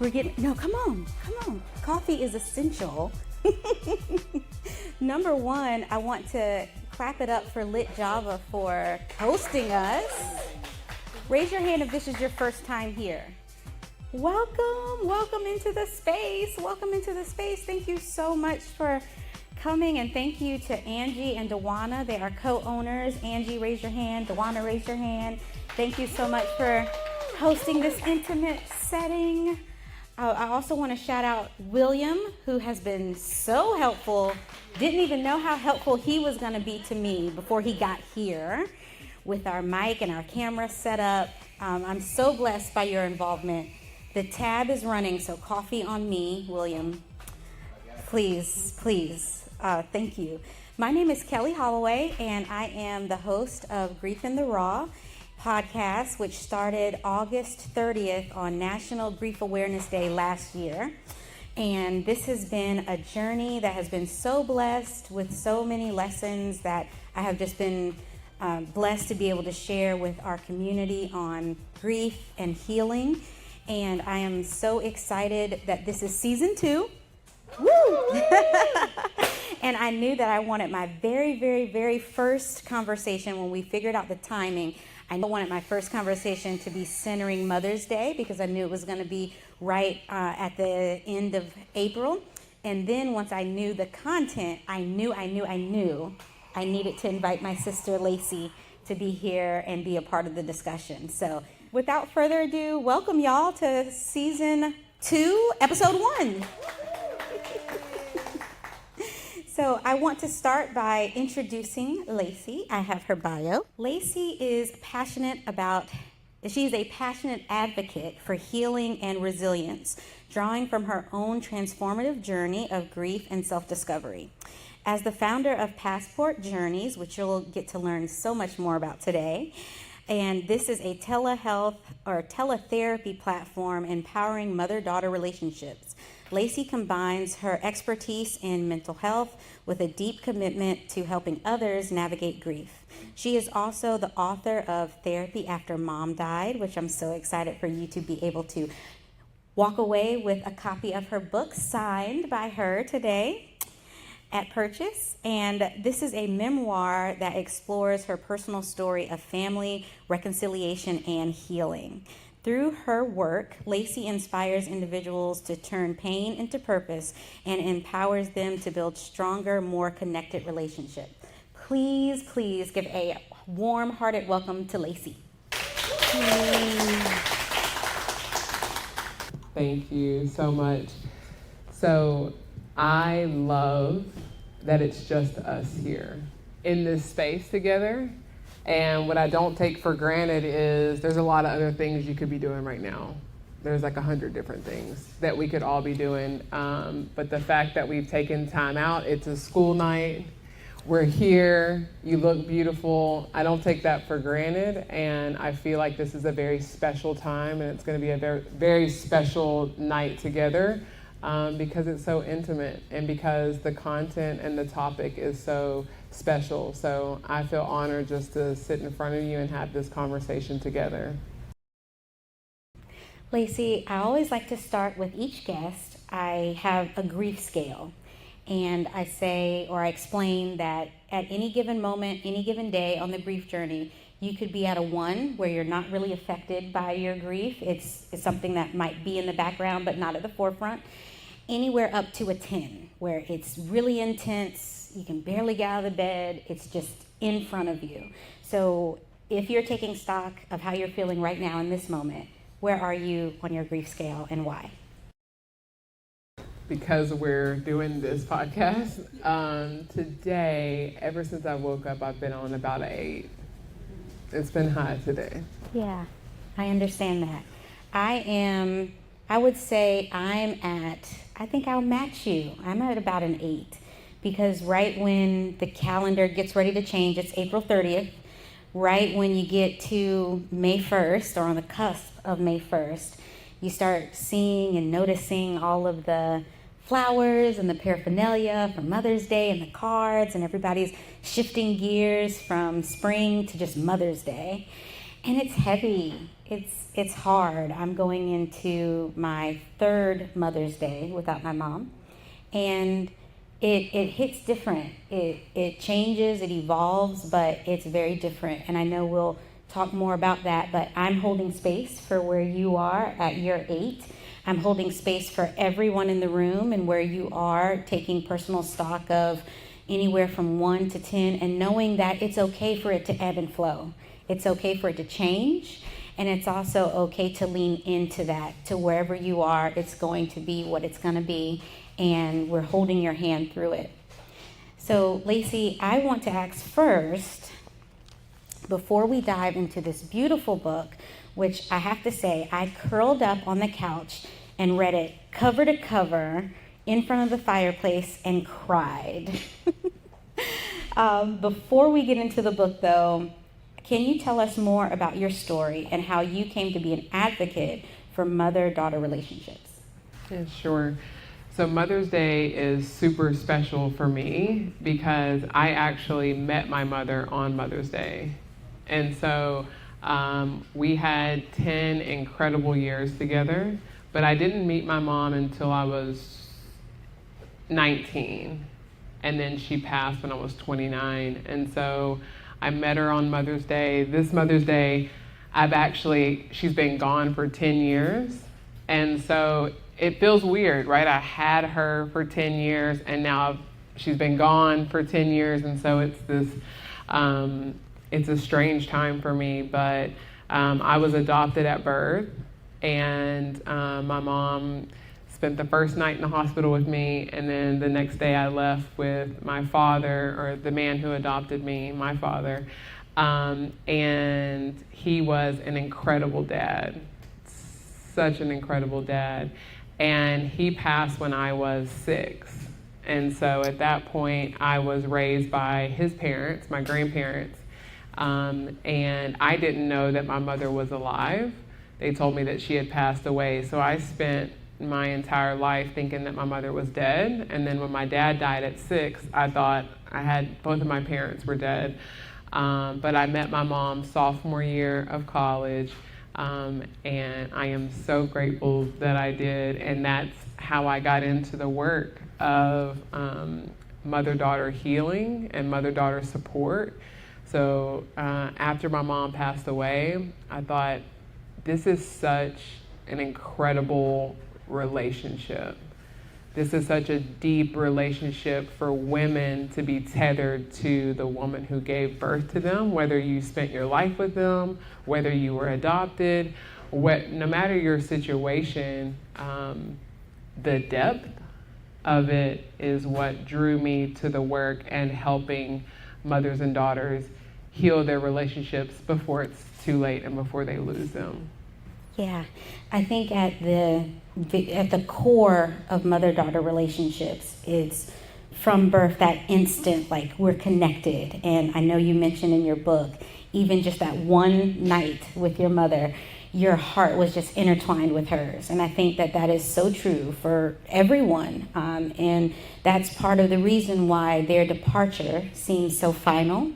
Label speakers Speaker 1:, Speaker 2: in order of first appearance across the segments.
Speaker 1: we're getting, no, come on. Coffee is essential. Number one, I want to clap it up for Lit Java for hosting us. Raise your hand if this is your first time here. Welcome into the space. Thank you so much for coming, and thank you to Angie and Dewana. They are co-owners. Angie, raise your hand. Dewana, raise your hand. Thank you so much for hosting this intimate setting. I also want to shout out William, who has been so helpful. Didn't even know how helpful he was going to be to me before he got here with our mic and our camera set up. I'm so blessed by your involvement. The tab is running, so coffee on me, William. Please. Thank you. My name is Kelli Holloway, and I am the host of Grief in the Raw podcast, which started August 30th on National Grief Awareness Day last year. And this has been a journey that has been so blessed with so many lessons that I have just been blessed to be able to share with our community on grief and healing. And I am so excited that this is season 2. Woo! And I knew that I wanted my very first conversation when we figured out the timing. I wanted my first conversation to be centering Mother's Day because I knew it was going to be right at the end of April. And then once I knew the content, I knew I needed to invite my sister Lacey to be here and be a part of the discussion. So without further ado, welcome y'all to season 2, episode 1. So I want to start by introducing Lacey. I have her bio. Lacey is she's a passionate advocate for healing and resilience, drawing from her own transformative journey of grief and self-discovery. As the founder of Passport Journeys, which you'll get to learn so much more about today, and this is a telehealth or teletherapy platform empowering mother-daughter relationships. Lacey combines her expertise in mental health with a deep commitment to helping others navigate grief. She is also the author of Therapy After Mom Died, which I'm so excited for you to be able to walk away with a copy of her book signed by her today at purchase. And this is a memoir that explores her personal story of family, reconciliation, and healing. Through her work, Lacey inspires individuals to turn pain into purpose and empowers them to build stronger, more connected relationships. Please give a warm-hearted welcome to Lacey.
Speaker 2: Thank you so much. So I love that it's just us here in this space together. And what I don't take for granted is there's a lot of other things you could be doing right now. There's like 100 different things that we could all be doing. But the fact that we've taken time out, it's a school night, we're here, you look beautiful. I don't take that for granted. And I feel like this is a very special time, and it's going to be a very, very special night together because it's so intimate and because the content and the topic is so special. So I feel honored just to sit in front of you and have this conversation together.
Speaker 1: Lacey, I always like to start with each guest. I have a grief scale, and I say, or I explain that at any given moment, any given day on the grief journey, you could be at a 1 where you're not really affected by your grief. It's something that might be in the background but not at the forefront. Anywhere up to a 10 where it's really intense, you can barely get out of the bed, it's just in front of you. So if you're taking stock of how you're feeling right now in this moment, where are you on your grief scale and why?
Speaker 2: Because we're doing this podcast, today, ever since I woke up, I've been on about an 8. It's been high today.
Speaker 1: Yeah, I understand that. I would say I think I'll match you. I'm at about an 8 because right when the calendar gets ready to change, it's April 30th, right when you get to May 1st or on the cusp of May 1st, you start seeing and noticing all of the flowers and the paraphernalia for Mother's Day and the cards, and everybody's shifting gears from spring to just Mother's Day. And it's heavy. It's hard. I'm going into my third Mother's Day without my mom, and it hits different. It changes, it evolves, but it's very different. And I know we'll talk more about that, but I'm holding space for where you are at year 8. I'm holding space for everyone in the room and where you are, taking personal stock of anywhere from 1 to 10, and knowing that it's okay for it to ebb and flow. It's okay for it to change, and it's also okay to lean into that, to wherever you are, it's going to be what it's going to be, and we're holding your hand through it. So, Lacey, I want to ask first, before we dive into this beautiful book, which I have to say, I curled up on the couch and read it cover to cover in front of the fireplace and cried. Before we get into the book, though, can you tell us more about your story and how you came to be an advocate for mother-daughter relationships?
Speaker 2: Yeah, sure. So Mother's Day is super special for me because I actually met my mother on Mother's Day. And so we had 10 incredible years together, but I didn't meet my mom until I was 19. And then she passed when I was 29. And so I met her on Mother's Day. This Mother's Day, she's been gone for 10 years. And so it feels weird, right? I had her for 10 years and now she's been gone for 10 years. And so it's this, it's a strange time for me, but I was adopted at birth, and my mom spent the first night in the hospital with me, and then the next day I left with my father, or the man who adopted me, my father, and he was an incredible dad, such an incredible dad, and he passed when I was 6. And so at that point I was raised by his parents, my grandparents, and I didn't know that my mother was alive. They told me that she had passed away, so I spent my entire life thinking that my mother was dead. And then when my dad died at 6, I thought both of my parents were dead. But I met my mom sophomore year of college, and I am so grateful that I did. And that's how I got into the work of mother-daughter healing and mother-daughter support. So after my mom passed away, I thought, this is such an incredible relationship. This is such a deep relationship for women to be tethered to the woman who gave birth to them, whether you spent your life with them, whether you were adopted, no matter your situation, the depth of it is what drew me to the work and helping mothers and daughters heal their relationships before it's too late and before they lose them.
Speaker 1: Yeah, I think at the core of mother-daughter relationships is from birth, that instant, like, we're connected. And I know you mentioned in your book, even just that one night with your mother, your heart was just intertwined with hers. And I think that is so true for everyone. And that's part of the reason why their departure seems so final.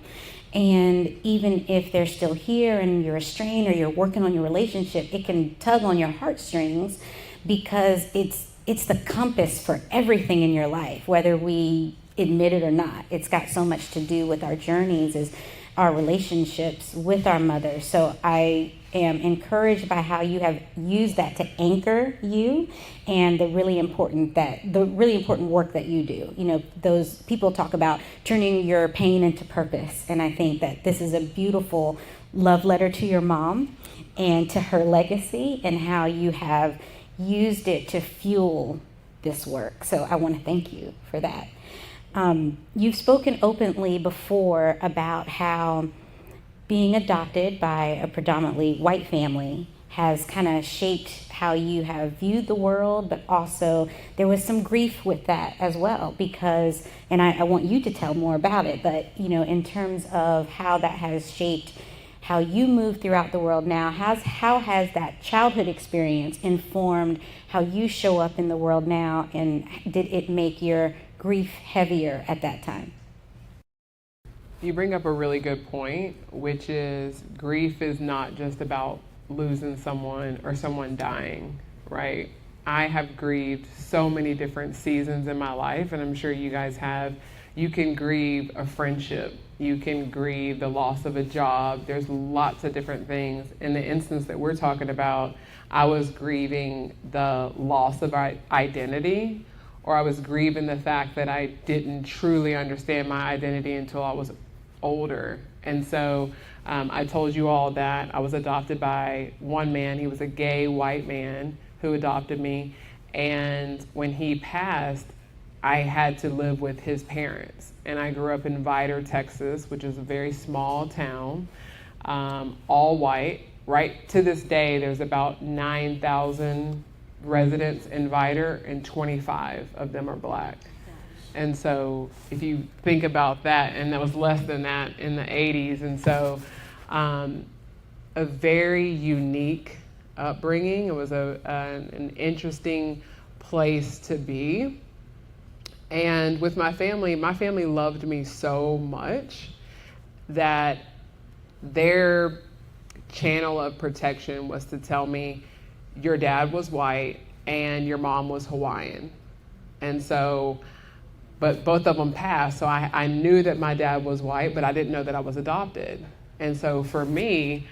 Speaker 1: And even if they're still here and you're estranged or you're working on your relationship, it can tug on your heartstrings because it's the compass for everything in your life, whether we admit it or not. It's got so much to do with our journeys, as our relationships with our mother. So I am encouraged by how you have used that to anchor you, and the really important work that you do. You know, those people talk about turning your pain into purpose, and I think that this is a beautiful love letter to your mom and to her legacy, and how you have used it to fuel this work. So I want to thank you for that. You've spoken openly before about how being adopted by a predominantly white family has kind of shaped how you have viewed the world, but also there was some grief with that as well, because, and I want you to tell more about it, but, you know, in terms of how that has shaped how you move throughout the world now, how has that childhood experience informed how you show up in the world now, and did it make your grief heavier at that time?
Speaker 2: You bring up a really good point, which is grief is not just about losing someone or someone dying, right? I have grieved so many different seasons in my life, and I'm sure you guys have. You can grieve a friendship. You can grieve the loss of a job. There's lots of different things. In the instance that we're talking about, I was grieving the loss of identity, or I was grieving the fact that I didn't truly understand my identity until I was older. And so I told you all that I was adopted by one man. He was a gay white man who adopted me. And when he passed, I had to live with his parents. And I grew up in Vidor, Texas, which is a very small town, all white. Right to this day, there's about 9,000 residents in Vidor, and 25 of them are Black. And so if you think about that, and that was less than that in the 80s. And so a very unique upbringing. It was an interesting place to be. And with my family loved me so much that their channel of protection was to tell me, your dad was white and your mom was Hawaiian. And so, but both of them passed, so I knew that my dad was white, but I didn't know that I was adopted. And so for me,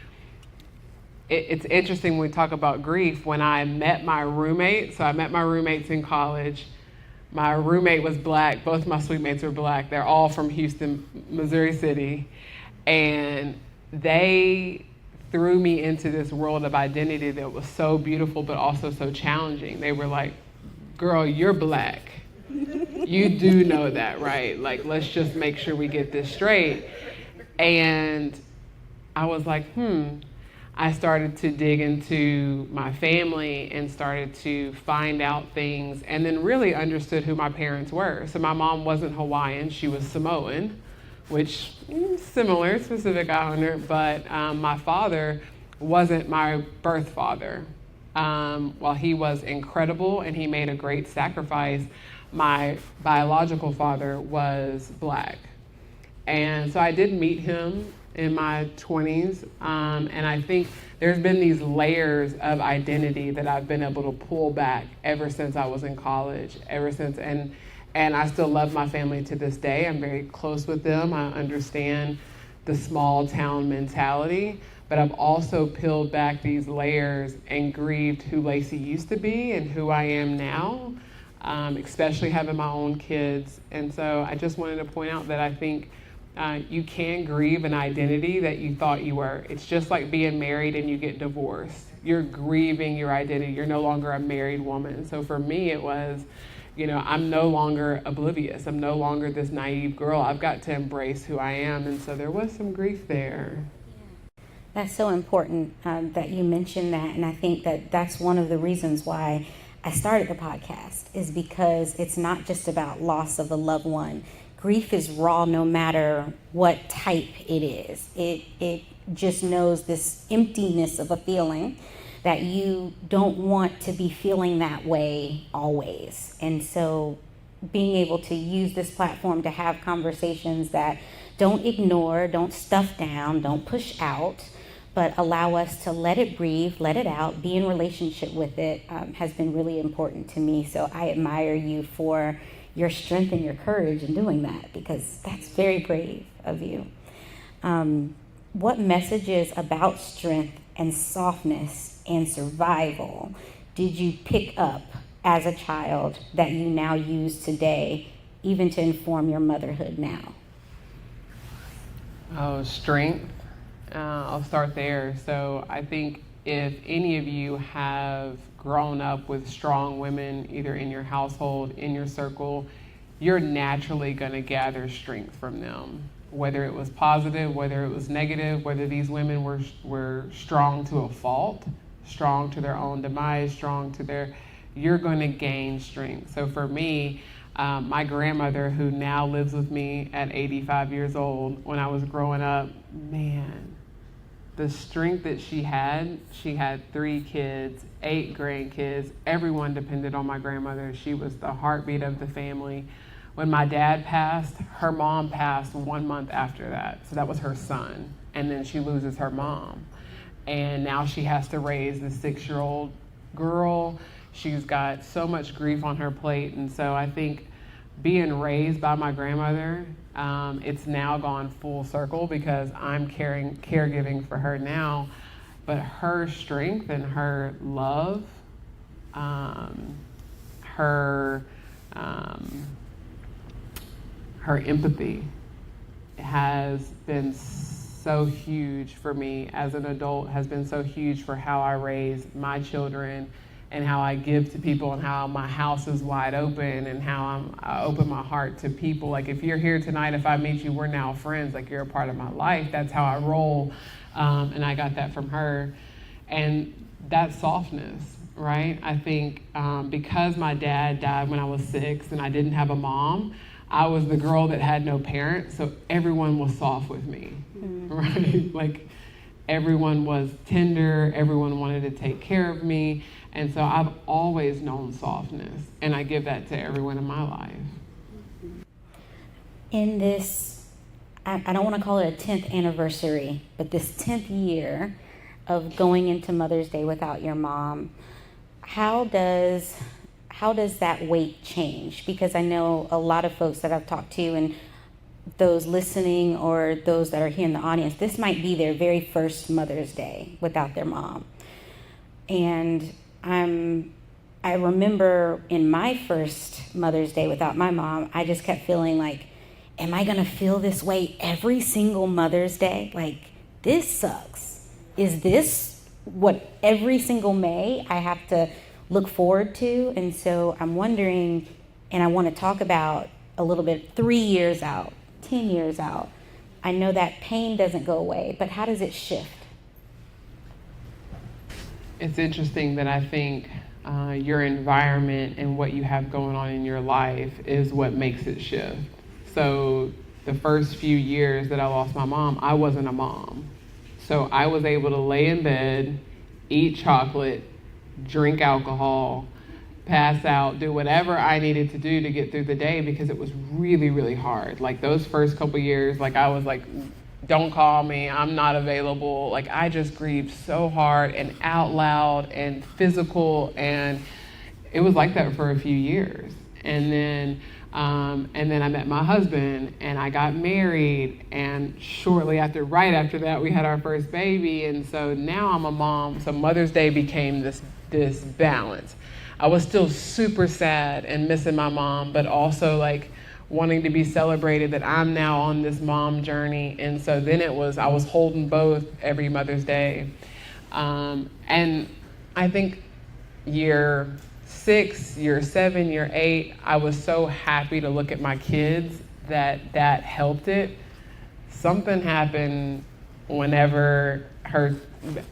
Speaker 2: it's interesting when we talk about grief. When I met my roommate, so I met my roommates in college. My roommate was Black. Both my suite mates were Black. They're all from Houston, Missouri City. And they threw me into this world of identity that was so beautiful, but also so challenging. They were like, girl, you're Black. You do know that, right? Like, let's just make sure we get this straight. And I was like, I started to dig into my family and started to find out things, and then really understood who my parents were. So my mom wasn't Hawaiian, she was Samoan, which similar, Pacific Islander, but my father wasn't my birth father. While he was incredible and he made a great sacrifice, my biological father was Black. And so I did meet him in my 20s, and I think there's been these layers of identity that I've been able to pull back ever since I was in college, and I still love my family to this day. I'm very close with them. I understand the small town mentality, but I've also peeled back these layers and grieved who Lacey used to be and who I am now, especially having my own kids. And so I just wanted to point out that I think you can grieve an identity that you thought you were. It's just like being married and you get divorced. You're grieving your identity. You're no longer a married woman. So for me, it was, I'm no longer oblivious. I'm no longer this naive girl. I've got to embrace who I am. And so there was some grief there.
Speaker 1: That's so important that you mentioned that. And I think that that's one of the reasons why I started the podcast, is because it's not just about loss of a loved one. Grief is raw no matter what type it is. It just knows this emptiness of a feeling that you don't want to be feeling that way always. And so being able to use this platform to have conversations that don't ignore, don't stuff down, don't push out, but allow us to let it breathe, let it out, be in relationship with it, has been really important to me. So I admire you for your strength and your courage in doing that, because that's very brave of you. What messages about strength and softness and survival did you pick up as a child that you now use today, even to inform your motherhood now?
Speaker 2: Oh, strength. I'll start there. So I think if any of you have grown up with strong women, either in your household, in your circle, you're naturally going to gather strength from them. Whether it was positive, whether it was negative, whether these women were strong to a fault, strong to their own demise, you're going to gain strength. So for me, my grandmother, who now lives with me at 85 years old, when I was growing up, man, the strength that she had 3 kids, 8 grandkids, everyone depended on my grandmother. She was the heartbeat of the family. When my dad passed, her mom passed 1 month after that. So that was her son. And then she loses her mom. And now she has to raise the 6-year-old girl. She's got so much grief on her plate. And so I think being raised by my grandmother, it's now gone full circle because I'm caregiving for her now. But her strength and her love, her empathy has been so huge for me as an adult, has been so huge for how I raise my children and how I give to people and how my house is wide open and how I open my heart to people. Like if you're here tonight, if I meet you, we're now friends, like you're a part of my life. That's how I roll. And I got that from her. And that softness, right? I think because my dad died when I was 6 and I didn't have a mom, I was the girl that had no parents, so everyone was soft with me, right? Like everyone was tender, everyone wanted to take care of me, and so I've always known softness, and I give that to everyone in my life.
Speaker 1: In this, I don't want to call it a 10th anniversary, but this 10th year of going into Mother's Day without your mom, how does that weight change? Because I know a lot of folks that I've talked to and those listening or those that are here in the audience, this might be their very first Mother's Day without their mom. And I remember in my first Mother's Day without my mom, I just kept feeling like, am I gonna feel this way every single Mother's Day? Like, this sucks. Is this what every single May I have to look forward to? And so I'm wondering, and I want to talk about a little bit 3 years out, 10 years out. I know that pain doesn't go away, but how does it shift?
Speaker 2: It's interesting that I think your environment and what you have going on in your life is what makes it shift. So the first few years that I lost my mom, I wasn't a mom. So I was able to lay in bed, eat chocolate, drink alcohol, pass out, do whatever I needed to do to get through the day because it was really, really hard. Like those first couple years, like I was like, don't call me, I'm not available. Like I just grieved so hard and out loud and physical, and it was like that for a few years. And then I met my husband and I got married, and right after that we had our first baby, and so now I'm a mom. So Mother's Day became this balance. I was still super sad and missing my mom, but also like wanting to be celebrated that I'm now on this mom journey. And so then I was holding both every Mother's Day. And I think year 6, year 7, year 8, I was so happy to look at my kids that helped it. Something happened whenever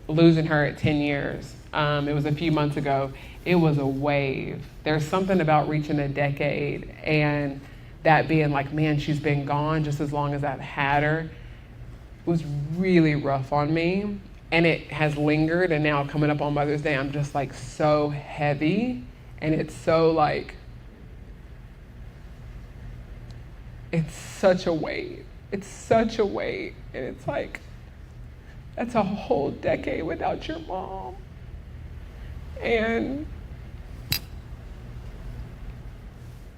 Speaker 2: losing her at 10 years. It was a few months ago. It was a wave. There's something about reaching a decade and that being like, man, she's been gone just as long as I've had her. It was really rough on me, and it has lingered, and now coming up on Mother's Day, I'm just like so heavy, and it's so like, it's such a weight. It's such a weight, and it's like, that's a whole decade without your mom. And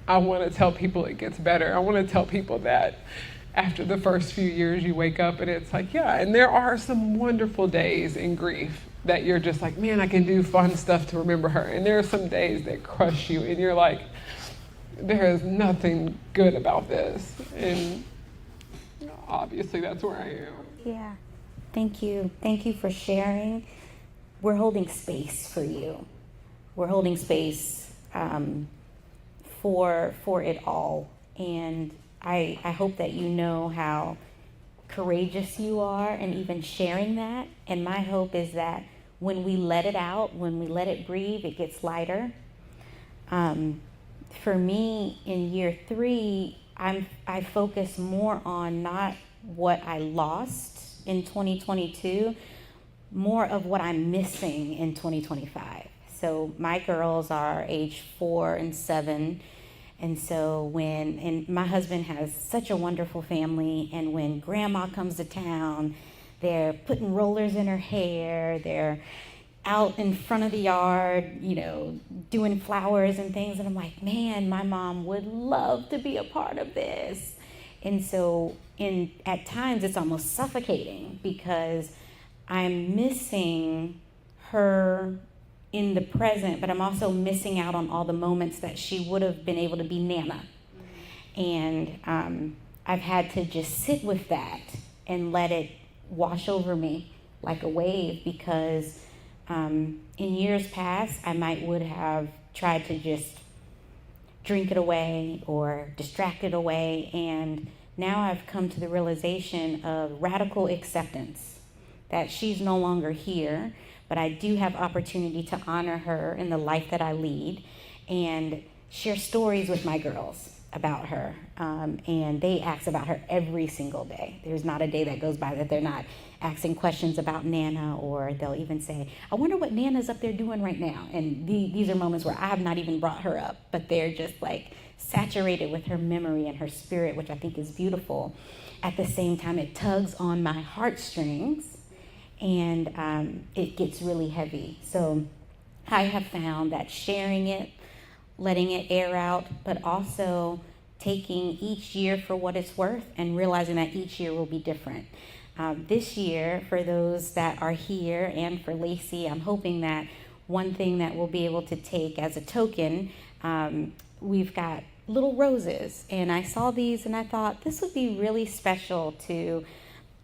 Speaker 2: I want to tell people it gets better. I want to tell people that after the first few years you wake up and it's like, yeah, and there are some wonderful days in grief that you're just like, man, I can do fun stuff to remember her. And there are some days that crush you and you're like, there is nothing good about this. And obviously that's where I am.
Speaker 1: Yeah, thank you. Thank you for sharing. We're holding space for you. We're holding space for it all. And I hope that you know how courageous you are and even sharing that. And my hope is that when we let it out, when we let it breathe, it gets lighter. For me, in year 3, I focus more on not what I lost in 2022, more of what I'm missing in 2025. So my girls are age 4 and 7, And so and my husband has such a wonderful family, and when grandma comes to town, they're putting rollers in her hair, they're out in front of the yard, doing flowers and things. And I'm like, man, my mom would love to be a part of this. And so at times it's almost suffocating because I'm missing her in the present, but I'm also missing out on all the moments that she would have been able to be Nana. And I've had to just sit with that and let it wash over me like a wave, because in years past, I would have tried to just drink it away or distract it away. And now I've come to the realization of radical acceptance that she's no longer here, but I do have opportunity to honor her in the life that I lead and share stories with my girls about her. And they ask about her every single day. There's not a day that goes by that they're not asking questions about Nana, or they'll even say, I wonder what Nana's up there doing right now. And these are moments where I have not even brought her up, but they're just like saturated with her memory and her spirit, which I think is beautiful. At the same time, it tugs on my heartstrings, and it gets really heavy. So I have found that sharing it, letting it air out, but also taking each year for what it's worth and realizing that each year will be different. This year, for those that are here and for Lacey, I'm hoping that one thing that we'll be able to take as a token, we've got little roses. And I saw these and I thought this would be really special to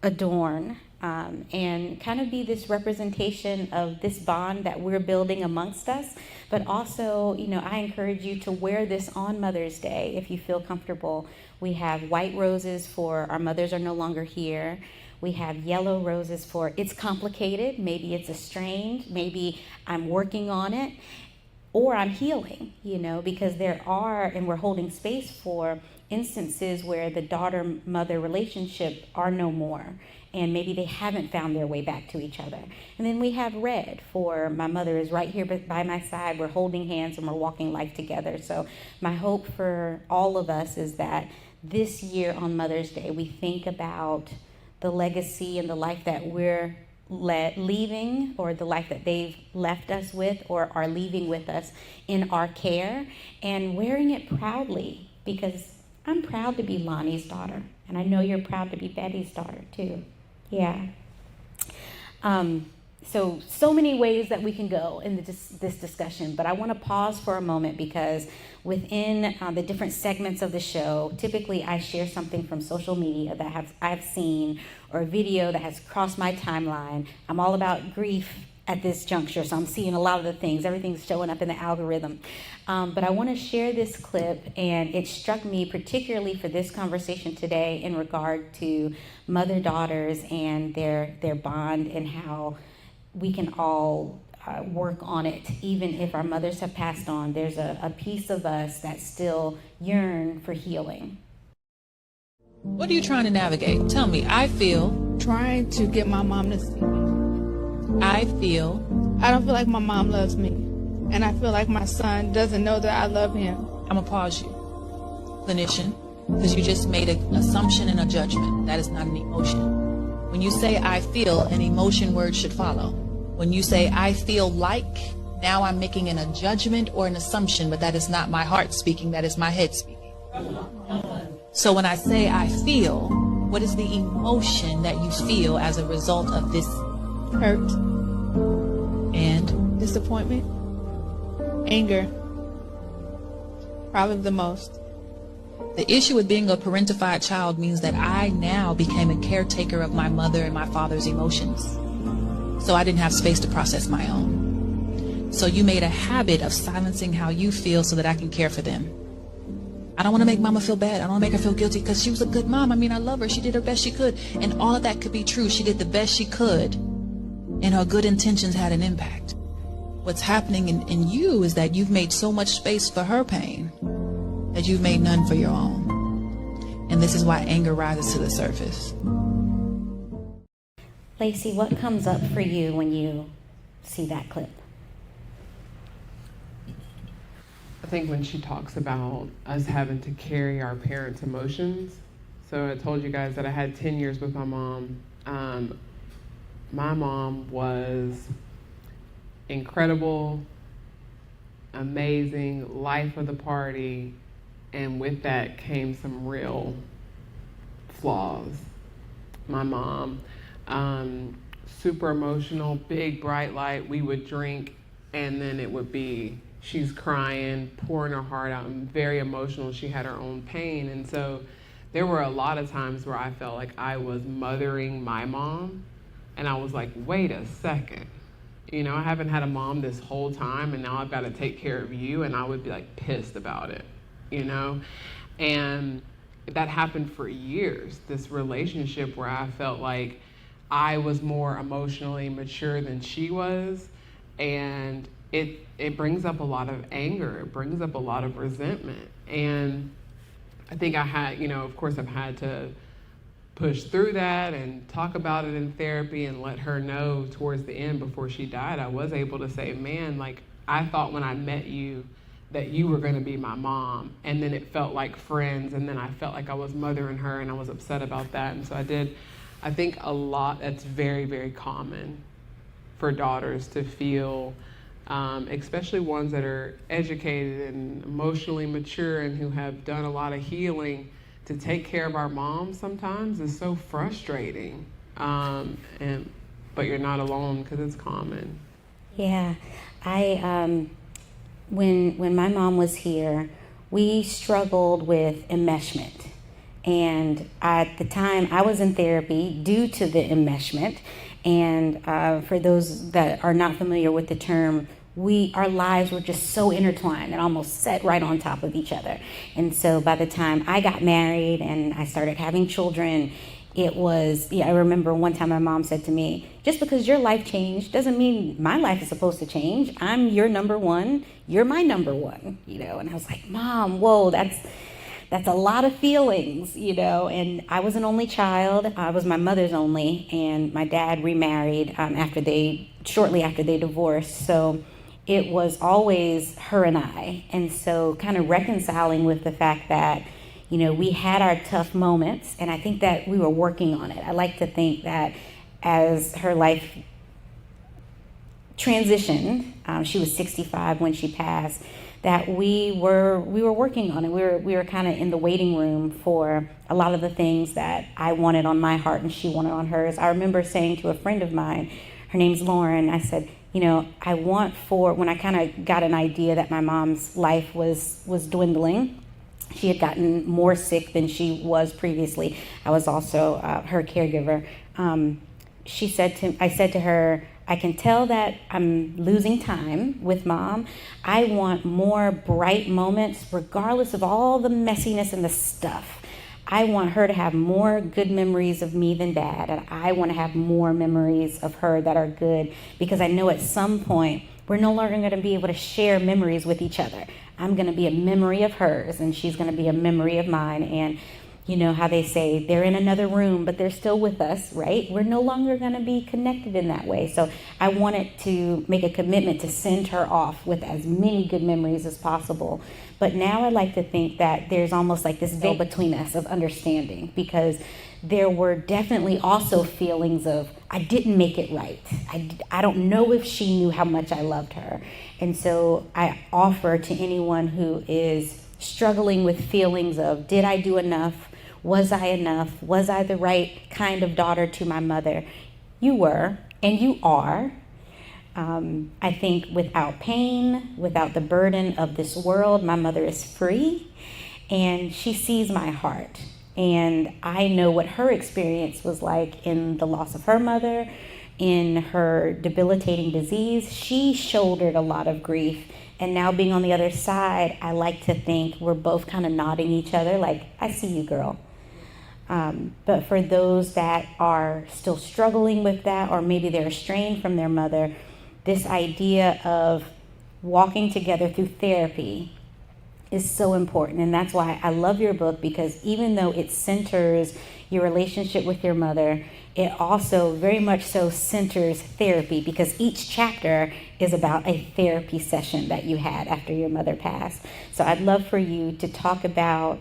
Speaker 1: adorn and kind of be this representation of this bond that we're building amongst us. But also, I encourage you to wear this on Mother's Day if you feel comfortable. We have white roses for our mothers are no longer here. We have yellow roses for it's complicated, maybe it's estranged, maybe I'm working on it, or I'm healing, because there are, and we're holding space for instances where the daughter-mother relationship are no more, and maybe they haven't found their way back to each other. And then we have red for my mother is right here by my side, we're holding hands and we're walking life together. So my hope for all of us is that this year on Mother's Day, we think about the legacy and the life that we're leaving, or the life that they've left us with or are leaving with us in our care, and wearing it proudly, because I'm proud to be Lonnie's daughter, and I know you're proud to be Betty's daughter too. Yeah. So many ways that we can go in this discussion, but I want to pause for a moment, because within the different segments of the show, typically I share something from social media that I've seen, or a video that has crossed my timeline. I'm all about grief at this juncture, so I'm seeing a lot of the things. Everything's showing up in the algorithm. But I want to share this clip, and it struck me particularly for this conversation today in regard to mother-daughters and their bond, and how we can all work on it. Even if our mothers have passed on, there's a piece of us that still yearn for healing.
Speaker 3: What are you trying to navigate? Tell me. I feel.
Speaker 4: Trying to get my mom to see me.
Speaker 3: I feel.
Speaker 4: I don't feel like my mom loves me. And I feel like my son doesn't know that I love him.
Speaker 3: I'm going to pause you, clinician, because you just made an assumption and a judgment. That is not an emotion. When you say I feel, an emotion word should follow. When you say I feel like, now I'm making a judgment or an assumption, but that is not my heart speaking, that is my head speaking. So when I say I feel, what is the emotion that you feel as a result of this?
Speaker 4: Hurt.
Speaker 3: And?
Speaker 4: Disappointment. Anger. Probably the most.
Speaker 3: The issue with being a parentified child means that I now became a caretaker of my mother and my father's emotions. So I didn't have space to process my own. So you made a habit of silencing how you feel so that I can care for them. I don't want to make mama feel bad. I don't want to make her feel guilty, because she was a good mom. I mean, I love her. She did her best she could. And all of that could be true. She did the best she could. And her good intentions had an impact. What's happening in you is that you've made so much space for her pain that you've made none for your own. And this is why anger rises to the surface.
Speaker 1: Lacey, what comes up for you when you see that clip?
Speaker 2: I think when she talks about us having to carry our parents' emotions, so I told you guys that I had 10 years with my mom. My mom was incredible, amazing, life of the party, and with that came some real flaws. My mom, super emotional, big bright light. We would drink, and then it would be she's crying, pouring her heart out, and very emotional. She had her own pain, and so there were a lot of times where I felt like I was mothering my mom, and I was like, wait a second. You know, I haven't had a mom this whole time, and now I've got to take care of you, and I would be like pissed about it, you know? And that happened for years, this relationship where I felt like I was more emotionally mature than she was, and it brings up a lot of anger, it brings up a lot of resentment. And I think I had, you know, of course I've had to push through that and talk about it in therapy and let her know towards the end before she died. I was able to say, man, like I thought when I met you that you were going to be my mom, and then it felt like friends, and then I felt like I was mothering her, and I was upset about that. And so I think a lot that's very, very common for daughters to feel, especially ones that are educated and emotionally mature and who have done a lot of healing, to take care of our moms sometimes is so frustrating. But you're not alone because it's common.
Speaker 1: Yeah, when my mom was here, we struggled with enmeshment. And at the time, I was in therapy due to the enmeshment. And for those that are not familiar with the term, our lives were just so intertwined and almost set right on top of each other. And so by the time I got married and I started having children, I remember one time my mom said to me, just because your life changed doesn't mean my life is supposed to change. I'm your number one. You're my number one, you know? And I was like, Mom, whoa, that's a lot of feelings, you know? And I was an only child. I was my mother's only, and my dad remarried shortly after they divorced. So it was always her and I. And so kind of reconciling with the fact that, you know, we had our tough moments, and I think that we were working on it. I like to think that as her life transitioned, she was 65 when she passed, that we were working on it. We were kind of in the waiting room for a lot of the things that I wanted on my heart and she wanted on hers. I remember saying to a friend of mine, her name's Lauren, I said, you know, when I kind of got an idea that my mom's life was dwindling, she had gotten more sick than she was previously. I was also her caregiver. I said to her, I can tell that I'm losing time with Mom. I want more bright moments, regardless of all the messiness and the stuff. I want her to have more good memories of me than Dad, and I want to have more memories of her that are good, because I know at some point we're no longer going to be able to share memories with each other. I'm going to be a memory of hers, and she's going to be a memory of mine. And you know how they say they're in another room, but they're still with us, right? We're no longer going to be connected in that way. So I wanted to make a commitment to send her off with as many good memories as possible. But now I like to think that there's almost like this veil between us of understanding, because there were definitely also feelings of, I didn't make it right. I don't know if she knew how much I loved her. And so I offer to anyone who is struggling with feelings of, did I do enough? Was I enough? Was I the right kind of daughter to my mother? You were, and you are. I think without pain, without the burden of this world, my mother is free, and she sees my heart. And I know what her experience was like in the loss of her mother, in her debilitating disease. She shouldered a lot of grief. And now being on the other side, I like to think we're both kind of nodding each other like, I see you, girl. But for those that are still struggling with that, or maybe they're estranged from their mother, this idea of walking together through therapy is so important. And that's why I love your book, because even though it centers your relationship with your mother, it also very much so centers therapy, because each chapter is about a therapy session that you had after your mother passed. So I'd love for you to talk about,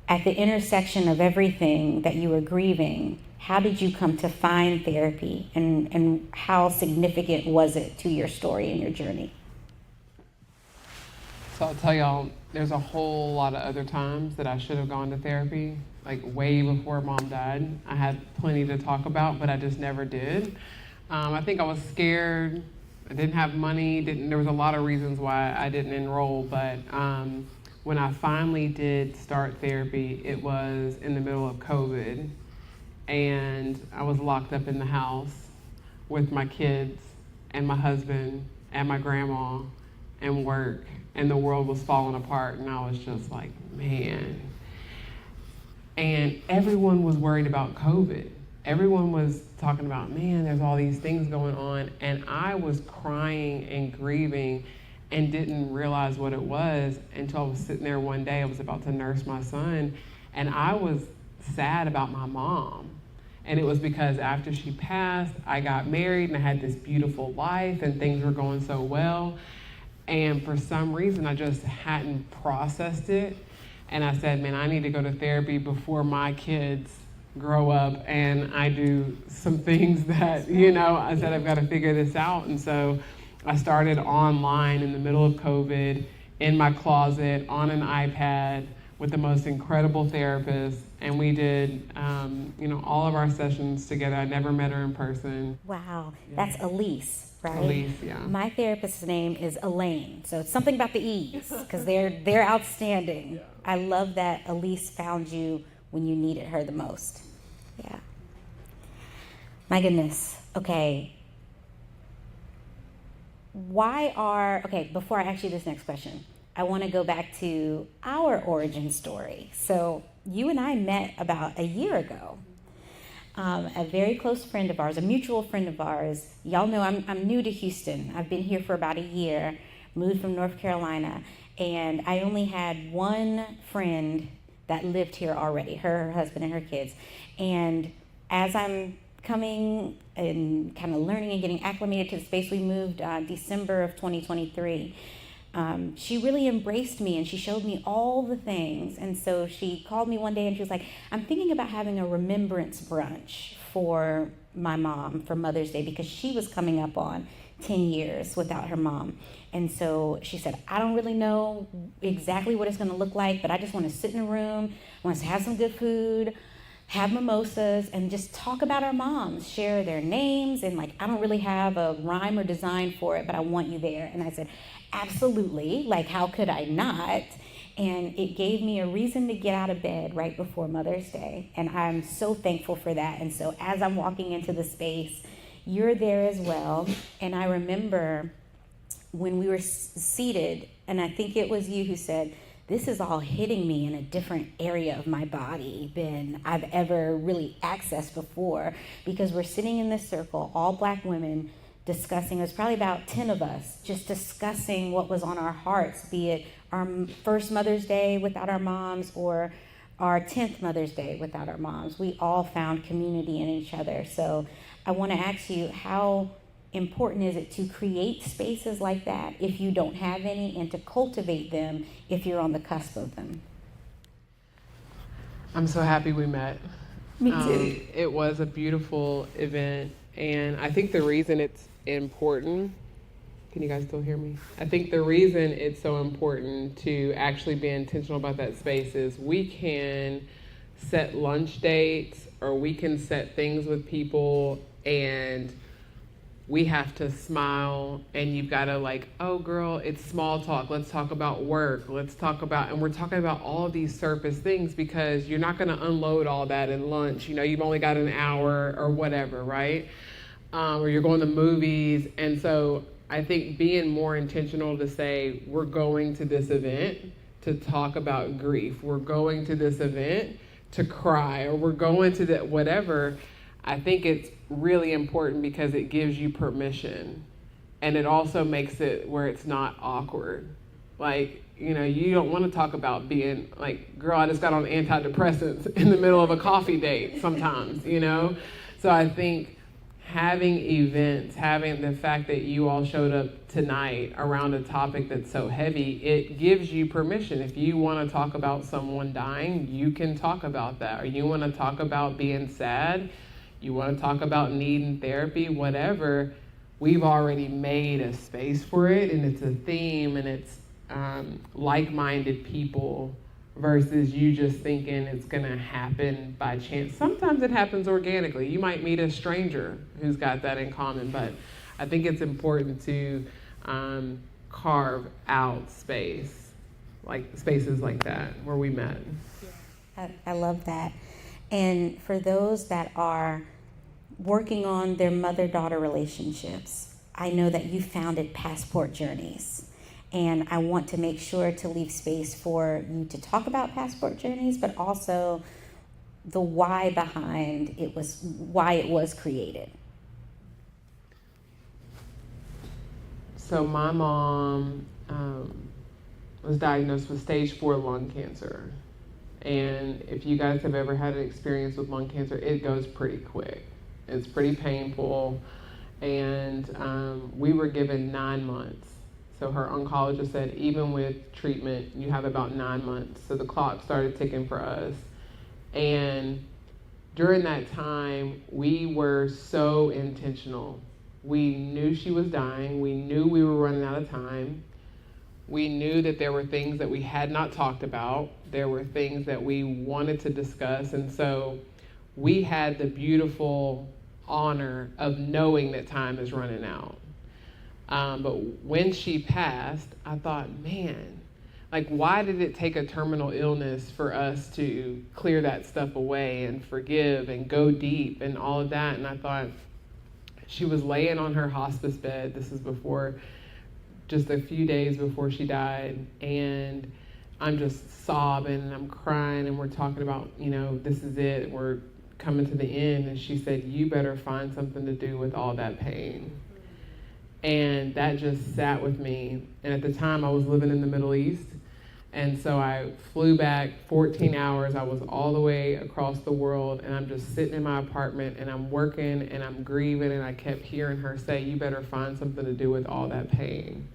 Speaker 1: at the intersection of everything that you were grieving, how did you come to find therapy, and how significant was it to your story and your journey?
Speaker 2: So I'll tell y'all, there's a whole lot of other times that I should have gone to therapy, like way before Mom died. I had plenty to talk about, but I just never did. I think I was scared. I didn't have money. There was a lot of reasons why I didn't enroll, but when I finally did start therapy, it was in the middle of COVID, and I was locked up in the house with my kids and my husband and my grandma and work, and the world was falling apart, and I was just like, man. And everyone was worried about COVID. Everyone was talking about, man, there's all these things going on, and I was crying and grieving and didn't realize what it was until I was sitting there one day. I was about to nurse my son, and I was sad about my mom. And it was because after she passed, I got married and I had this beautiful life and things were going so well. And for some reason, I just hadn't processed it. And I said, man, I need to go to therapy before my kids grow up and I do some things that, I said, I've got to figure this out. And so I started online in the middle of COVID, in my closet, on an iPad, with the most incredible therapist. And we did, all of our sessions together. I never met her in person.
Speaker 1: Wow, that's Elise, right?
Speaker 2: Elise, yeah.
Speaker 1: My therapist's name is Elaine, so it's something about the E's, because they're outstanding. Yeah. I love that Elise found you when you needed her the most. Yeah. My goodness. Okay. Before I ask you this next question, I want to go back to our origin story. So you and I met about a year ago. A very close friend of ours, a mutual friend of ours. Y'all know I'm new to Houston. I've been here for about a year, moved from North Carolina, and I only had one friend that lived here already, her husband and her kids. And as I'm coming and kind of learning and getting acclimated to the space, we moved December of 2023. She really embraced me and she showed me all the things. And so she called me one day and she was like, I'm thinking about having a remembrance brunch for my mom for Mother's Day, because she was coming up on 10 years without her mom. And so she said, I don't really know exactly what it's going to look like, but I just want to sit in a room, I want us to have some good food, have mimosas, and just talk about our moms, share their names, and I don't really have a rhyme or design for it, but I want you there. And I said, absolutely, how could I not? And it gave me a reason to get out of bed right before Mother's Day, and I'm so thankful for that. And so as I'm walking into the space, you're there as well. And I remember when we were seated, and I think it was you who said, this is all hitting me in a different area of my body than I've ever really accessed before, because we're sitting in this circle, all Black women, discussing, it was probably about 10 of us, just discussing what was on our hearts, be it our first Mother's Day without our moms or our 10th Mother's Day without our moms. We all found community in each other. So I want to ask you, how important is it to create spaces like that if you don't have any, and to cultivate them if you're on the cusp of them?
Speaker 2: I'm so happy we met.
Speaker 1: Me too.
Speaker 2: It was a beautiful event, and I think the reason it's important, can you guys still hear me? I think the reason it's so important to actually be intentional about that space is we can set lunch dates, or we can set things with people, and we have to smile, and you've got to oh girl, it's small talk. Let's talk about work. Let's talk about, and we're talking about all these surface things, because you're not going to unload all that in lunch. You've only got an hour or whatever, right? Or you're going to movies. And so I think being more intentional to say, we're going to this event to talk about grief. We're going to this event to cry, or we're going to that whatever. I think it's really important because it gives you permission, and it also makes it where it's not awkward. You don't want to talk about being girl, I just got on antidepressants in the middle of a coffee date sometimes, So I think having events, having the fact that you all showed up tonight around a topic that's so heavy, it gives you permission. If you want to talk about someone dying, you can talk about that. Or you want to talk about being sad, you want to talk about needing therapy, whatever, we've already made a space for it, and it's a theme, and it's like-minded people versus you just thinking it's gonna happen by chance. Sometimes it happens organically. You might meet a stranger who's got that in common, but I think it's important to carve out spaces like that where we met.
Speaker 1: I love that. And for those that are working on their mother-daughter relationships, I know that you founded Passport Journeys. And I want to make sure to leave space for you to talk about Passport Journeys, but also the why behind why it was created.
Speaker 2: So my mom was diagnosed with stage 4 lung cancer. And if you guys have ever had an experience with lung cancer, it goes pretty quick. It's pretty painful. And we were given 9 months. So her oncologist said, even with treatment, you have about 9 months. So the clock started ticking for us. And during that time, we were so intentional. We knew she was dying. We knew we were running out of time. We knew that there were things that we had not talked about. There were things that we wanted to discuss. And so we had the beautiful honor of knowing that time is running out. But when she passed, I thought, man, like, why did it take a terminal illness for us to clear that stuff away and forgive and go deep and all of that? And I thought, she was laying on her hospice bed. This is just a few days before she died. And I'm just sobbing and I'm crying and we're talking about, this is it. We're coming to the end. And she said, you better find something to do with all that pain. And that just sat with me. And at the time I was living in the Middle East. And so I flew back 14 hours. I was all the way across the world and I'm just sitting in my apartment and I'm working and I'm grieving, and I kept hearing her say, you better find something to do with all that pain.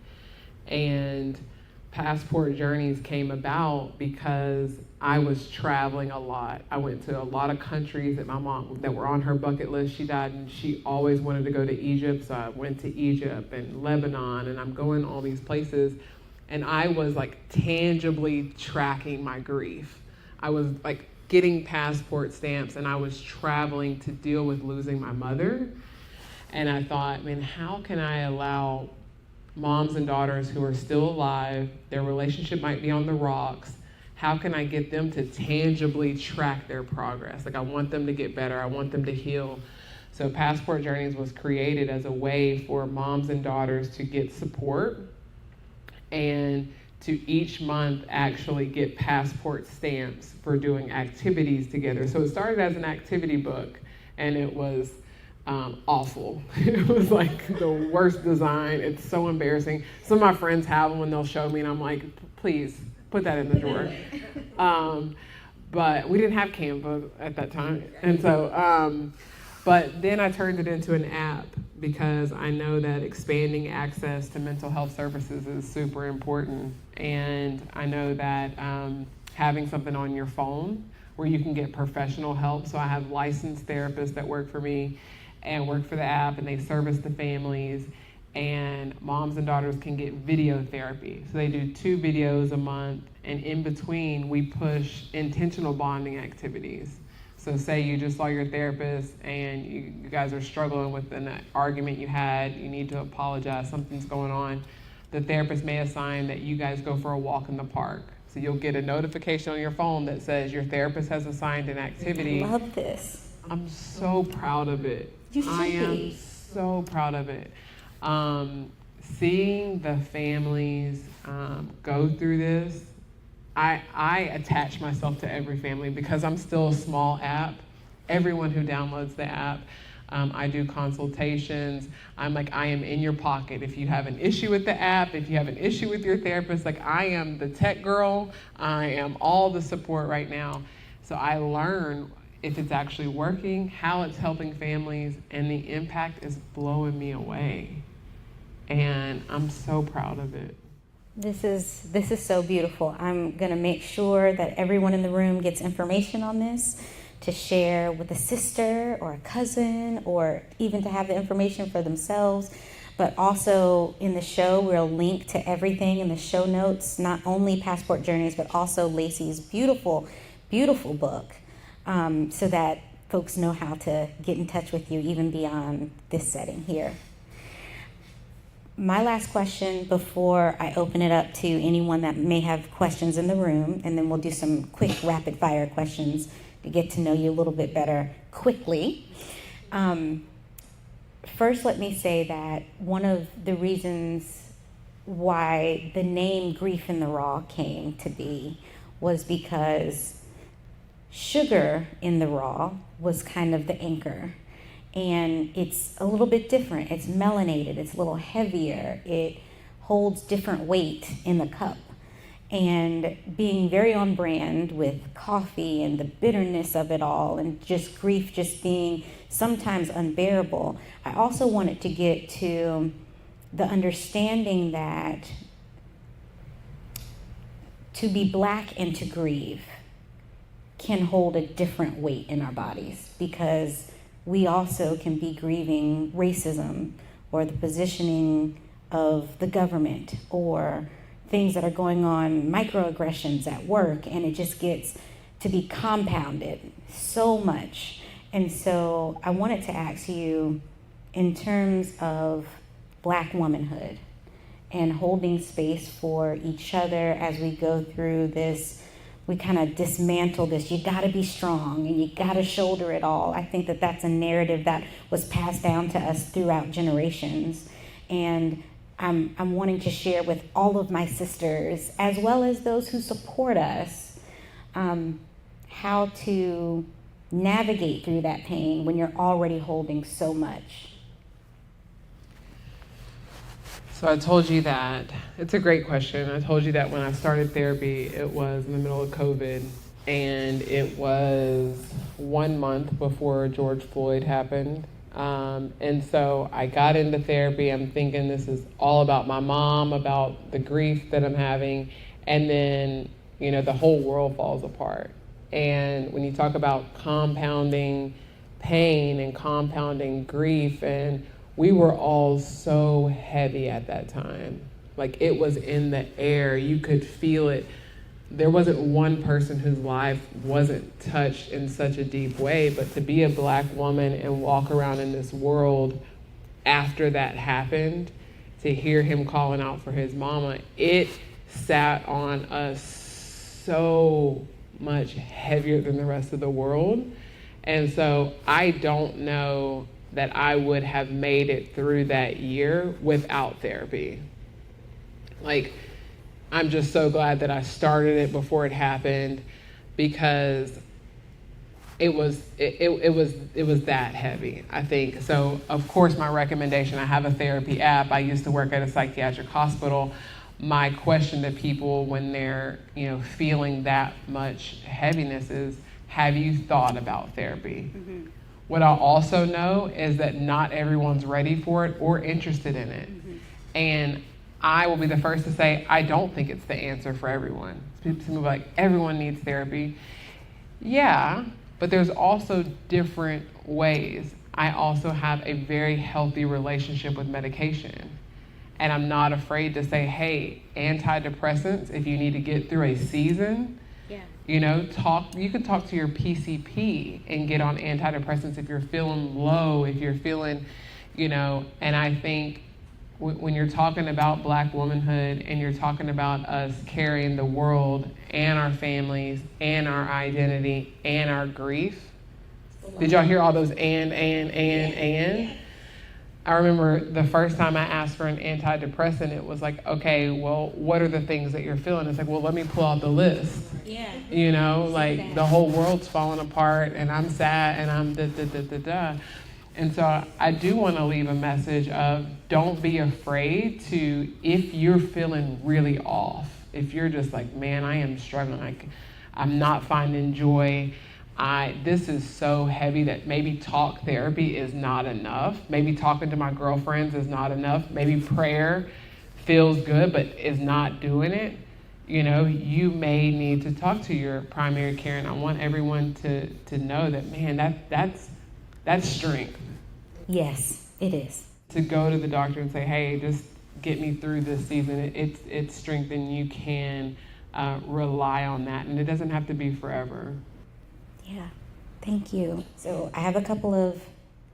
Speaker 2: And Passport Journeys came about because I was traveling a lot. I went to a lot of countries that my mom, that were on her bucket list. She died and she always wanted to go to Egypt. So I went to Egypt and Lebanon, and I'm going all these places. And I was like tangibly tracking my grief. I was like getting passport stamps, and I was traveling to deal with losing my mother. And I thought, man, how can I allow moms and daughters who are still alive, their relationship might be on the rocks, how can I get them to tangibly track their progress? Like, I want them to get better. I want them to heal. So Passport Journeys was created as a way for moms and daughters to get support and to each month actually get passport stamps for doing activities together. So it started as an activity book, and it was awful. It was like the worst design. It's so embarrassing. Some of my friends have them and they'll show me, and I'm like, please put that in the drawer. But we didn't have Canva at that time. And so, but then I turned it into an app because I know that expanding access to mental health services is super important. And I know that having something on your phone where you can get professional help. So I have licensed therapists that work for me and work for the app, and they service the families, and moms and daughters can get video therapy. So they do 2 videos a month, and in between we push intentional bonding activities. So say you just saw your therapist and you guys are struggling with an argument you had, you need to apologize, something's going on. The therapist may assign that you guys go for a walk in the park. So you'll get a notification on your phone that says your therapist has assigned an activity.
Speaker 1: I love this.
Speaker 2: I'm so proud of it.
Speaker 1: You should
Speaker 2: I am
Speaker 1: be.
Speaker 2: so proud of it. Seeing the families go through this, I attach myself to every family because I'm still a small app. Everyone who downloads the app, I do consultations. I'm like, I am in your pocket. If you have an issue with the app, if you have an issue with your therapist, like, I am the tech girl. I am all the support right now. So I learn if it's actually working, how it's helping families, and the impact is blowing me away. And I'm so proud of it.
Speaker 1: This is so beautiful. I'm going to make sure that everyone in the room gets information on this to share with a sister or a cousin, or even to have the information for themselves. But also in the show, we'll link to everything in the show notes, not only Passport Journeys, but also Lacey's beautiful, beautiful book, so that folks know how to get in touch with you even beyond this setting here. My last question before I open it up to anyone that may have questions in the room, and then we'll do some quick rapid fire questions to get to know you a little bit better quickly. First, let me say that one of the reasons why the name Grief in the Raw came to be was because sugar in the raw was kind of the anchor. And it's a little bit different. It's melanated, it's a little heavier, it holds different weight in the cup. And being very on brand with coffee and the bitterness of it all, and just grief just being sometimes unbearable, I also wanted to get to the understanding that to be Black and to grieve can hold a different weight in our bodies, because we also can be grieving racism or the positioning of the government or things that are going on, microaggressions at work, and it just gets to be compounded so much. And so I wanted to ask you, in terms of Black womanhood and holding space for each other as we go through this, we kind of dismantle this, you gotta be strong and you gotta shoulder it all. I think that that's a narrative that was passed down to us throughout generations. And I'm wanting to share with all of my sisters, as well as those who support us, how to navigate through that pain when you're already holding so much.
Speaker 2: So I told you that, it's a great question. I told you that when I started therapy, it was in the middle of COVID, and it was 1 month before George Floyd happened. And so I got into therapy. I'm thinking this is all about my mom, about the grief that I'm having, and then, you know, the whole world falls apart. And when you talk about compounding pain and compounding grief, and we were all so heavy at that time. Like, it was in the air. You could feel it. There wasn't one person whose life wasn't touched in such a deep way, but to be a Black woman and walk around in this world after that happened, to hear him calling out for his mama, it sat on us so much heavier than the rest of the world. And so I don't know that I would have made it through that year without therapy. Like, I'm just so glad that I started it before it happened, because it was that heavy, I think. So of course my recommendation, I have a therapy app. I used to work at a psychiatric hospital. My question to people when they're, feeling that much heaviness is, have you thought about therapy? Mm-hmm. What I also know is that not everyone's ready for it or interested in it. Mm-hmm. And I will be the first to say, I don't think it's the answer for everyone. People are like, everyone needs therapy. Yeah, but there's also different ways. I also have a very healthy relationship with medication. And I'm not afraid to say, hey, antidepressants, if you need to get through a season, you can talk to your PCP and get on antidepressants if you're feeling low, if you're feeling, and I think when you're talking about Black womanhood and you're talking about us carrying the world and our families and our identity and our grief. Did y'all hear all those and? I remember the first time I asked for an antidepressant, it was like, okay, well, what are the things that you're feeling? It's like, well, let me pull out the list.
Speaker 1: Yeah.
Speaker 2: Like the whole world's falling apart and I'm sad and I'm da. And so I do want to leave a message of, don't be afraid to, if you're feeling really off, if you're just like, man, I am struggling, I'm not finding joy, this is so heavy that maybe talk therapy is not enough. Maybe talking to my girlfriends is not enough. Maybe prayer feels good but is not doing it. You know, you may need to talk to your primary care, and I want everyone to know that, man, that's strength.
Speaker 1: Yes, it is.
Speaker 2: To go to the doctor and say, hey, just get me through this season, it's strength, and you can rely on that, and it doesn't have to be forever.
Speaker 1: Yeah, thank you. So I have a couple of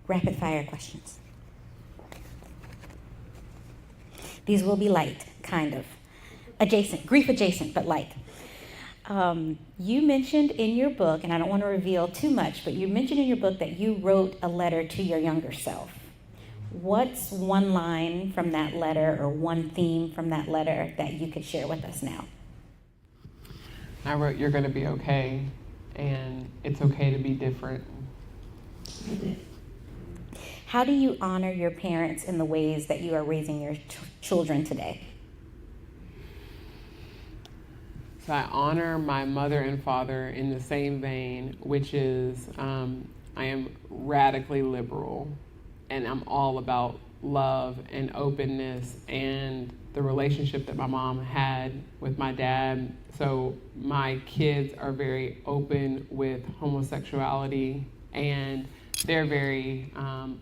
Speaker 1: rapid fire questions. These will be light, kind of. Adjacent, grief adjacent, but light. You mentioned in your book, and I don't want to reveal too much, but you mentioned in your book that you wrote a letter to your younger self. What's one line from that letter or one theme from that letter that you could share with us now?
Speaker 2: I wrote, you're going to be okay, and it's okay to be different.
Speaker 1: How do you honor your parents in the ways that you are raising your children today?
Speaker 2: So I honor my mother and father in the same vein, which is I am radically liberal, and I'm all about love and openness and the relationship that my mom had with my dad. So my kids are very open with homosexuality, and they're very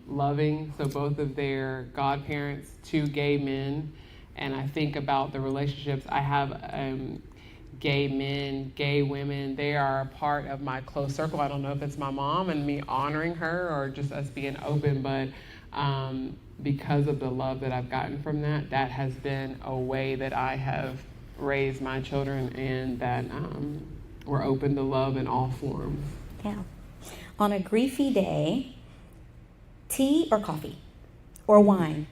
Speaker 2: loving. So both of their godparents, 2 gay men, and I think about the relationships I have. Gay men, gay women, they are a part of my close circle. I don't know if it's my mom and me honoring her or just us being open, but because of the love that I've gotten from that, that has been a way that I have raised my children, and that we're open to love in all forms.
Speaker 1: Yeah. On a griefy day, tea or coffee or wine?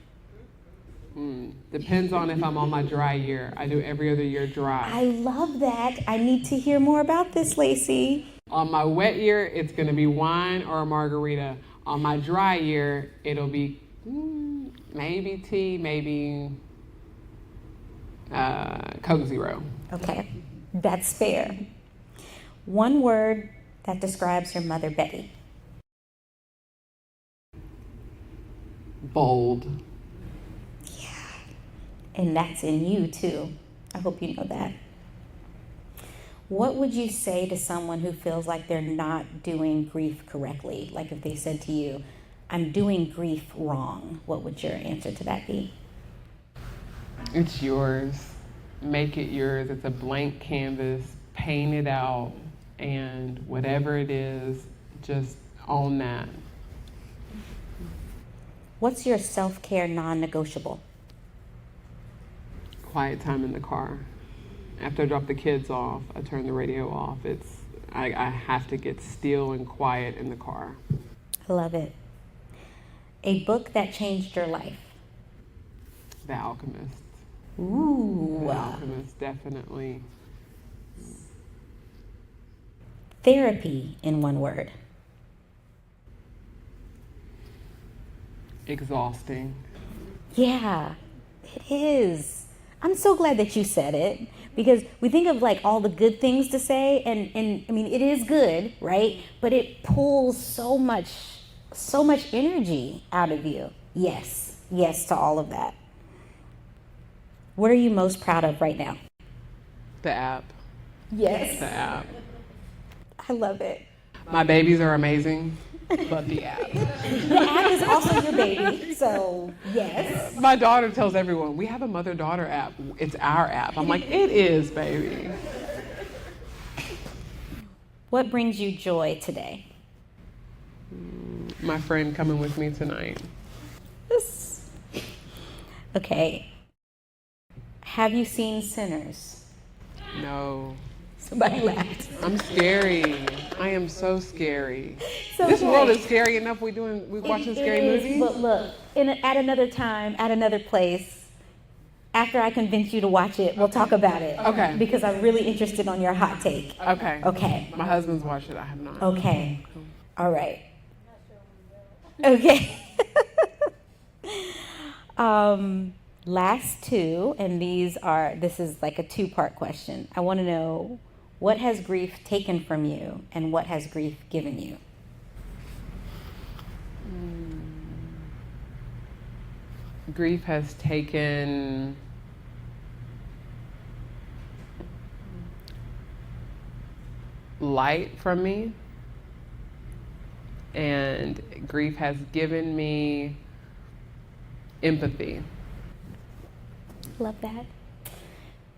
Speaker 2: Depends on if I'm on my dry year. I do every other year dry.
Speaker 1: I love that. I need to hear more about this, Lacey.
Speaker 2: On my wet year, it's going to be wine or a margarita. On my dry year, it'll be maybe tea, maybe Coke Zero.
Speaker 1: Okay, that's fair. One word that describes your mother, Betty.
Speaker 2: Bold.
Speaker 1: And that's in you too. I hope you know that. What would you say to someone who feels like they're not doing grief correctly? Like if they said to you, I'm doing grief wrong, what would your answer to that be?
Speaker 2: It's yours. Make it yours. It's a blank canvas. Paint it out. And whatever it is, just own that.
Speaker 1: What's your self-care non-negotiable?
Speaker 2: Quiet time in the car. After I drop the kids off, I turn the radio off. I have to get still and quiet in the car.
Speaker 1: I love it. A book that changed your life?
Speaker 2: The Alchemist.
Speaker 1: Ooh.
Speaker 2: The Alchemist, definitely.
Speaker 1: Therapy in one word?
Speaker 2: Exhausting.
Speaker 1: Yeah, it is. I'm so glad that you said it, because we think of like all the good things to say, and I mean, it is good, right? But it pulls so much energy out of you. Yes to all of that. What are you most proud of right now?
Speaker 2: The app.
Speaker 1: Yes.
Speaker 2: The app.
Speaker 1: I love it.
Speaker 2: My babies are amazing, but the app.
Speaker 1: The app is also your baby, so yes.
Speaker 2: My daughter tells everyone, we have a mother-daughter app. It's our app. I'm like, it is, baby.
Speaker 1: What brings you joy today?
Speaker 2: My friend coming with me tonight.
Speaker 1: Yes. Okay. Have you seen Sinners?
Speaker 2: No.
Speaker 1: Somebody laughed.
Speaker 2: I'm scary. I am so scary.
Speaker 1: So
Speaker 2: this world is scary enough. We watching scary movies.
Speaker 1: But look, at another time, at another place, after I convince you to watch it, we'll talk about it.
Speaker 2: Okay.
Speaker 1: Because I'm really interested on your hot take.
Speaker 2: Okay.
Speaker 1: Okay.
Speaker 2: My husband's watched it. I have not.
Speaker 1: Okay. All right. Okay. Last two, and this is like a 2-part question. I want to know, What has grief taken from you, and what has grief given you?
Speaker 2: Grief has taken light from me, and grief has given me empathy.
Speaker 1: Love that.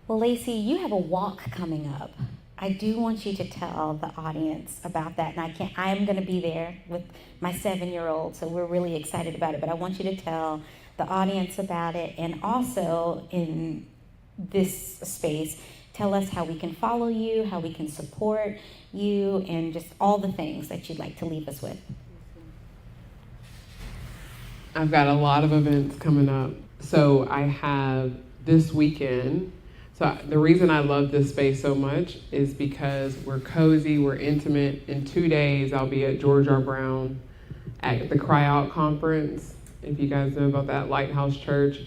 Speaker 1: Well, Lacey, you have a walk coming up. I do want you to tell the audience about that. And I am going to be there with my 7-year-old, so we're really excited about it. But I want you to tell the audience about it. And also, in this space, tell us how we can follow you, how we can support you, and just all the things that you'd like to leave us with.
Speaker 2: I've got a lot of events coming up. So I have this weekend. So the reason I love this space so much is because we're cozy, we're intimate. In 2 days, I'll be at George R. Brown at the Cry Out Conference. If you guys know about that, Lighthouse Church.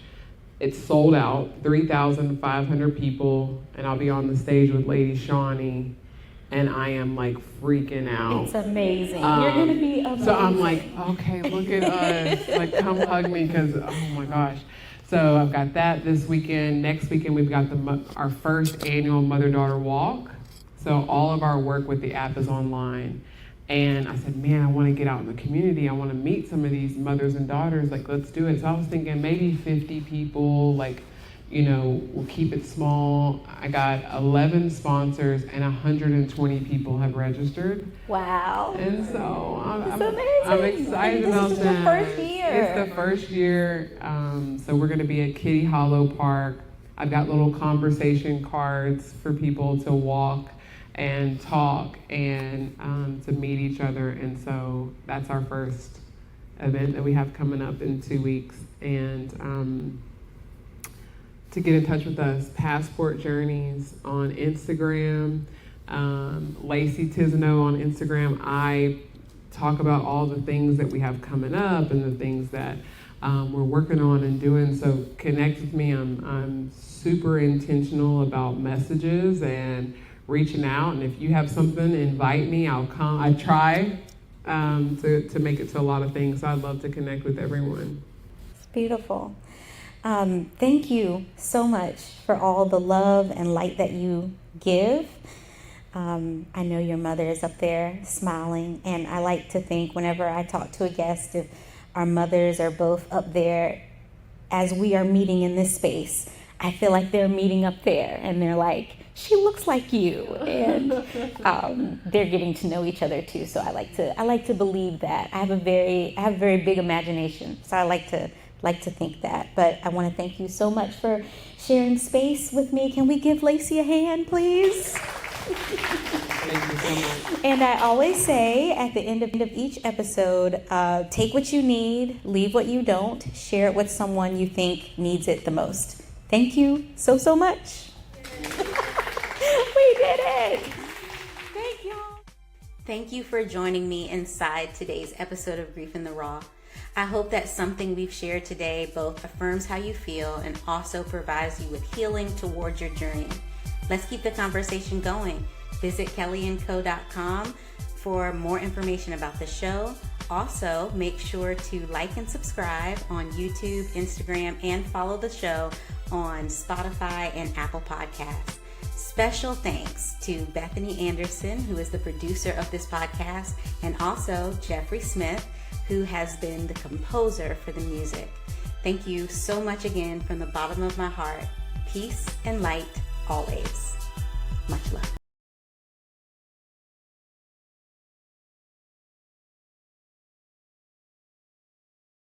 Speaker 2: It's sold out, 3,500 people, and I'll be on the stage with Lady Shawnee, and I am like freaking out.
Speaker 1: It's amazing. You're gonna be amazing.
Speaker 2: So I'm like, okay, look at us. Like, come hug me, because, oh my gosh. So I've got that this weekend. Next weekend, we've got our first annual mother-daughter walk. So all of our work with the app is online. And I said, man, I want to get out in the community. I want to meet some of these mothers and daughters. Like, let's do it. So I was thinking maybe 50 people, like, you know, we'll keep it small. I got 11 sponsors and 120 people have registered.
Speaker 1: Wow.
Speaker 2: And so
Speaker 1: amazing.
Speaker 2: I'm excited about that.
Speaker 1: This is the first year.
Speaker 2: It's the first year. So we're going to be at Kelli Holloway Park. I've got little conversation cards for people to walk and talk and to meet each other. And so that's our first event that we have coming up in 2 weeks. And to get in touch with us, Passport Journeys on Instagram, Lacey Tezino on Instagram. I talk about all the things that we have coming up and the things that we're working on and doing. So connect with me. I'm super intentional about messages and reaching out. And if you have something, invite me. I'll come. I try to make it to a lot of things. So I'd love to connect with everyone.
Speaker 1: It's beautiful. Thank you so much for all the love and light that you give. I know your mother is up there smiling, and I like to think whenever I talk to a guest, if our mothers are both up there as we are meeting in this space, I feel like they're meeting up there, and they're like, she looks like you, and they're getting to know each other too. So I like to believe that. I have a very big imagination, so I like to think that. But I want to thank you so much for sharing space with me. Can we give Lacey a hand, please?
Speaker 2: Thank you so much.
Speaker 1: And I always say at the end of each episode, take what you need, leave what you don't, share it with someone you think needs it the most. Thank you so much. We did it. Thank y'all. Thank you for joining me inside today's episode of Grief in the Raw. I hope that something we've shared today both affirms how you feel and also provides you with healing towards your journey. Let's keep the conversation going. Visit kellyandco.com for more information about the show. Also, make sure to like and subscribe on YouTube, Instagram, and follow the show on Spotify and Apple Podcasts. Special thanks to Bethany Anderson, who is the producer of this podcast, and also Jeffrey Smith, who has been the composer for the music. Thank you so much again from the bottom of my heart. Peace and light always. Much love.